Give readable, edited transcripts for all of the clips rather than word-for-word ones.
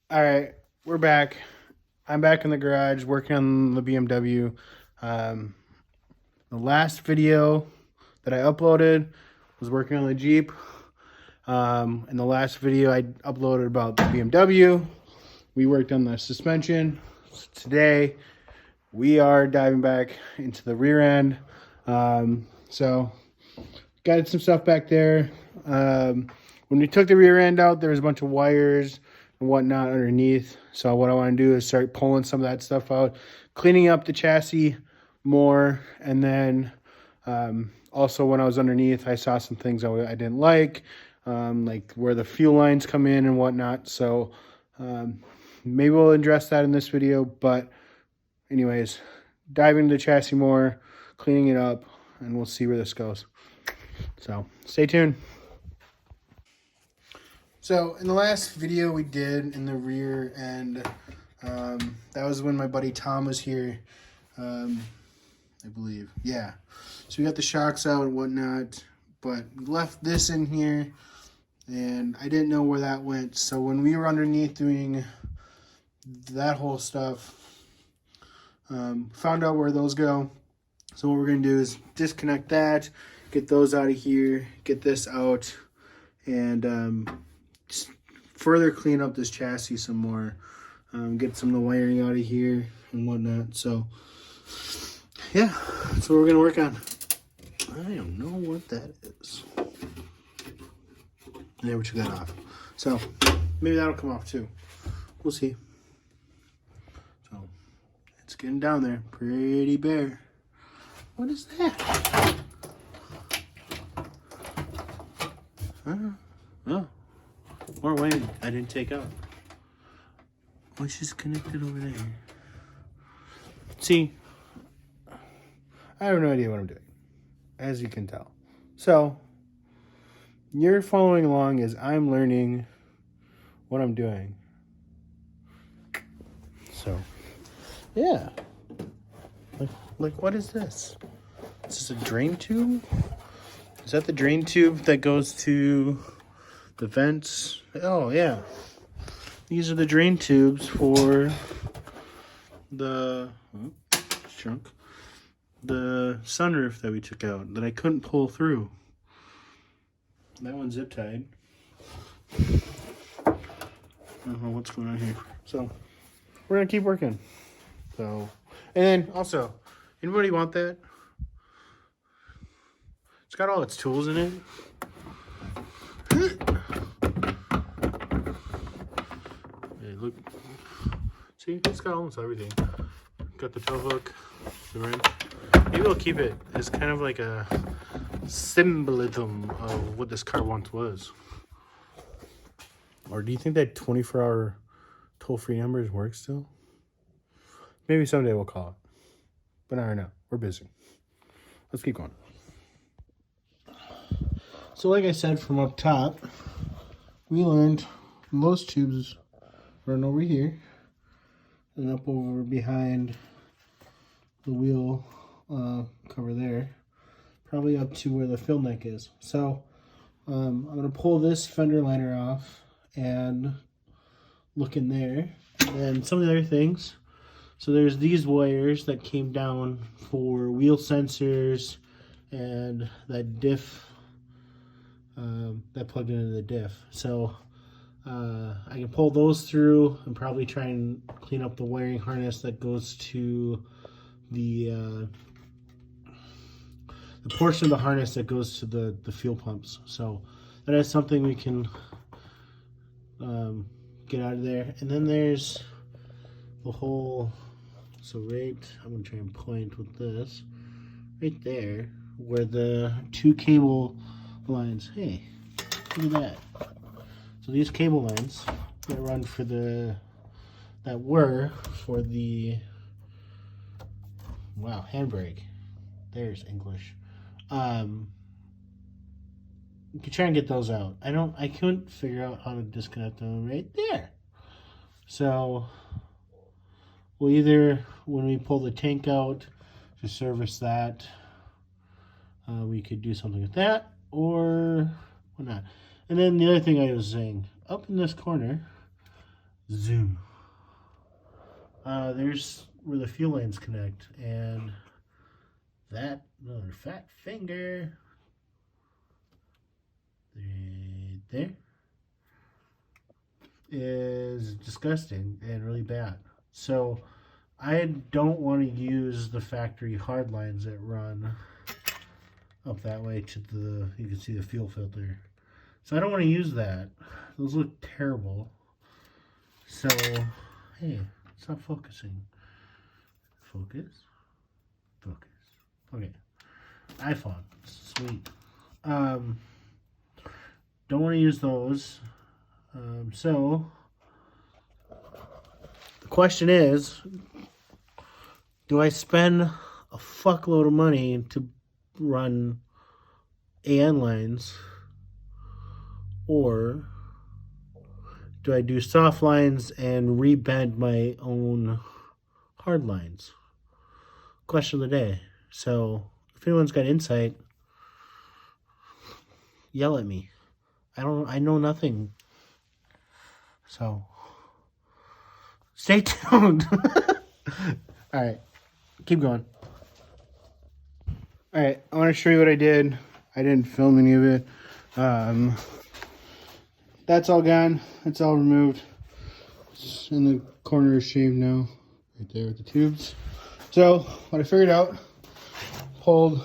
All right, we're back. I'm back in the garage working on the BMW. Um, the last video that I uploaded was working on the Jeep. In the last video I uploaded about the BMW, we worked on the suspension. Today, we are diving back into the rear end. So, got some stuff back there. When we took the rear end out, there was a bunch of wires and whatnot underneath. So what I want to do is start pulling some of that stuff out, cleaning up the chassis more, and then also when I was underneath, I saw some things I didn't like where the fuel lines come in and whatnot. So maybe we'll address that in this video. But anyways, dive into the chassis more, cleaning it up, and we'll see where this goes. So stay tuned. So in the last video we did in the rear end, that was when my buddy Tom was here, I believe. Yeah. So we got the shocks out and whatnot, but we left this in here, and I didn't know where that went. So when we were underneath doing that whole stuff, found out where those go. So what we're going to do is disconnect that, get those out of here, get this out, and further clean up this chassis some more, get some of the wiring out of here and whatnot. So yeah, that's what we're gonna work on. I don't know what that is. I never took that off, so maybe that'll come off too. We'll see. So it's getting down there, pretty bare. What is that? Oh, more wiring I didn't take out. Which is connected over there. See, I have no idea what I'm doing, as you can tell. So, you're following along as I'm learning what I'm doing. So, yeah. Like what is this? Is this a drain tube? Is that the drain tube that goes to the vents? Oh, yeah. These are the drain tubes for the shrunk. The sunroof that we took out that I couldn't pull through. That one's zip tied. I don't know what's going on here. So we're gonna keep working. So, and then also, anybody want that? It's got all its tools in it. Hey, look. See, it's got almost everything. Got the tow hook, the wrench. Maybe we'll keep it as kind of like a symbolism of what this car once was. Or do you think that 24-hour toll-free numbers work still? Maybe someday we'll call it. But not right now. We're busy. Let's keep going. So like I said from up top, we learned those tubes run over here and up over behind the wheel cover there, probably up to where the fill neck is. So I'm going to pull this fender liner off and look in there. And some of the other things. So there's these wires that came down for wheel sensors and that diff that plugged into the diff. So I can pull those through and probably try and clean up the wiring harness that goes to the portion of the harness that goes to the fuel pumps. So that is something we can get out of there. And then there's the whole, so right, I'm going to try and point with this, right there, where the two cable lines, hey, look at that. So these cable lines that run for that were for the, wow, handbrake. There's English. You can try and get those out. I couldn't figure out how to disconnect them right there. So we'll either, when we pull the tank out to service that, we could do something with that, or not. And then the other thing I was saying, up in this corner, Zoom. There's where the fuel lines connect, and that another fat finger right there is disgusting and really bad. So I don't want to use the factory hard lines that run up that way to the, you can see the fuel filter. So I don't want to use that. Those look terrible. So, hey, it's not focusing. Focus. Focus. Okay. iPhone. Sweet. Don't want to use those. So, the question is, do I spend a fuckload of money to run AN lines, or do I do soft lines and rebend my own hard lines? Question of the day. So if anyone's got insight, yell at me. I know nothing. So stay tuned. All right, keep going. All right, I want to show you what I did. I didn't film any of it. That's all gone. That's all removed. It's in the corner is shaved now, right there with the tubes. So what I figured out, pulled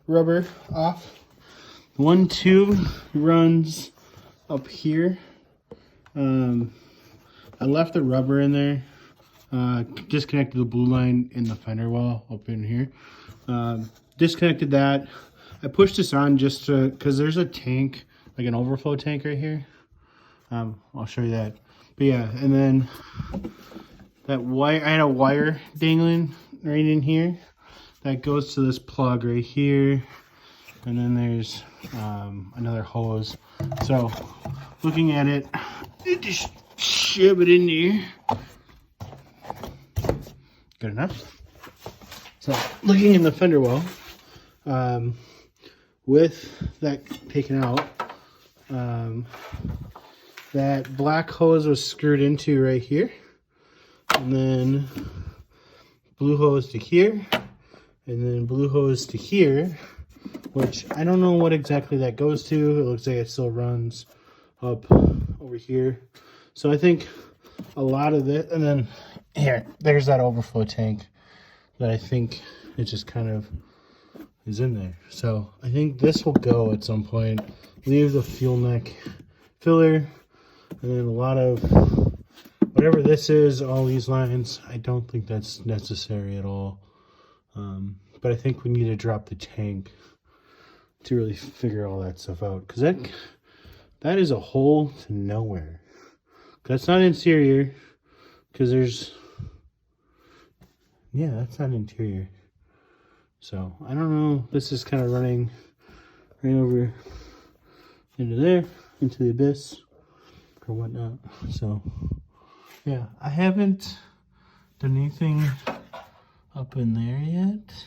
rubber off. One tube runs up here. I left the rubber in there. Disconnected the blue line in the fender well up in here. Disconnected that. I pushed this on just to, because there's a tank, like an overflow tank right here. I'll show you that. But yeah, and then that wire, I had a wire dangling right in here that goes to this plug right here. And then there's another hose. So looking at it, just shove it in there. Good enough. So looking in the fender well, with that taken out, that black hose was screwed into right here, and then blue hose to here, and then blue hose to here, which I don't know what exactly that goes to. It looks like it still runs up over here. So I think a lot of this, and then here, there's that overflow tank that I think it just kind of is in there. So I think this will go at some point. Leave the fuel neck filler, and then a lot of whatever this is, all these lines, I don't think that's necessary at all. But I think we need to drop the tank to really figure all that stuff out, because that is a hole to nowhere. That's not interior, because there's, yeah, that's not interior. So I don't know, this is kind of running right over into there, into the abyss or whatnot. So yeah, I haven't done anything up in there yet.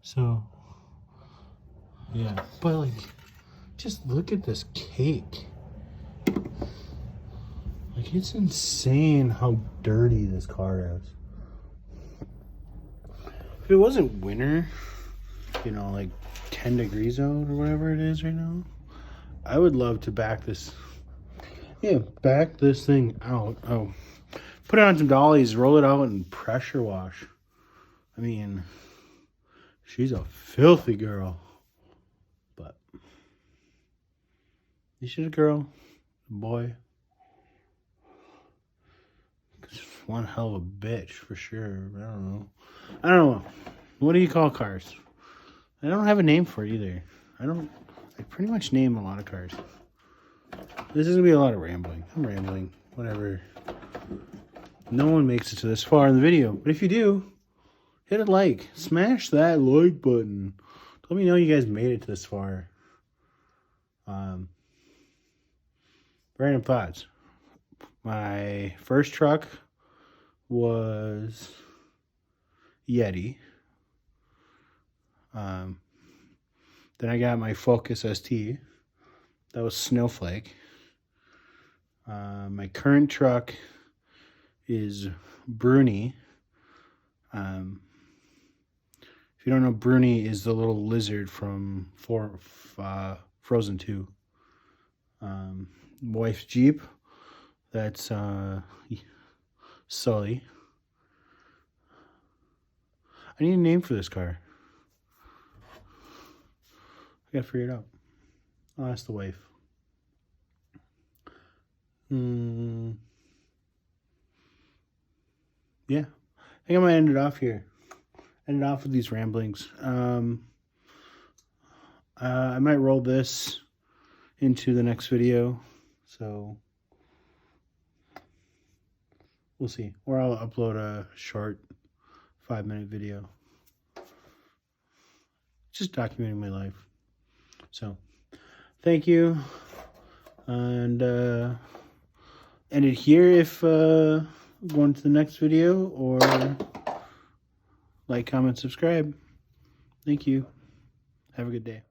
So yeah, but like, just look at this cake. Like, it's insane how dirty this car is. If it wasn't winter, you know, like 10 degrees out or whatever it is right now, I would love to back this. Yeah, back this thing out. Oh, put it on some dollies, roll it out, and pressure wash. I mean, she's a filthy girl. But she's a girl, a boy. One hell of a bitch for sure. I don't know. What do you call cars? I don't have a name for it either. I pretty much name a lot of cars. This is gonna be a lot of rambling. I'm rambling. Whatever. No one makes it to this far in the video, but if you do, hit a like. Smash that like button. Let me know you guys made it to this far. Random thoughts. My first truck was Yeti. Then I got my Focus ST. That was Snowflake. My current truck is Bruni. If you don't know, Bruni is the little lizard from Frozen 2. Wife's Jeep, that's Sully. I need a name for this car. I gotta figure it out. I'll ask the wife. Yeah, I think I might end it off here. End it off with these ramblings. I might roll this into the next video, so we'll see. Or I'll upload a short 5-minute video, just documenting my life. So thank you, and end it here if going to the next video, or like, comment, subscribe. Thank you. Have a good day.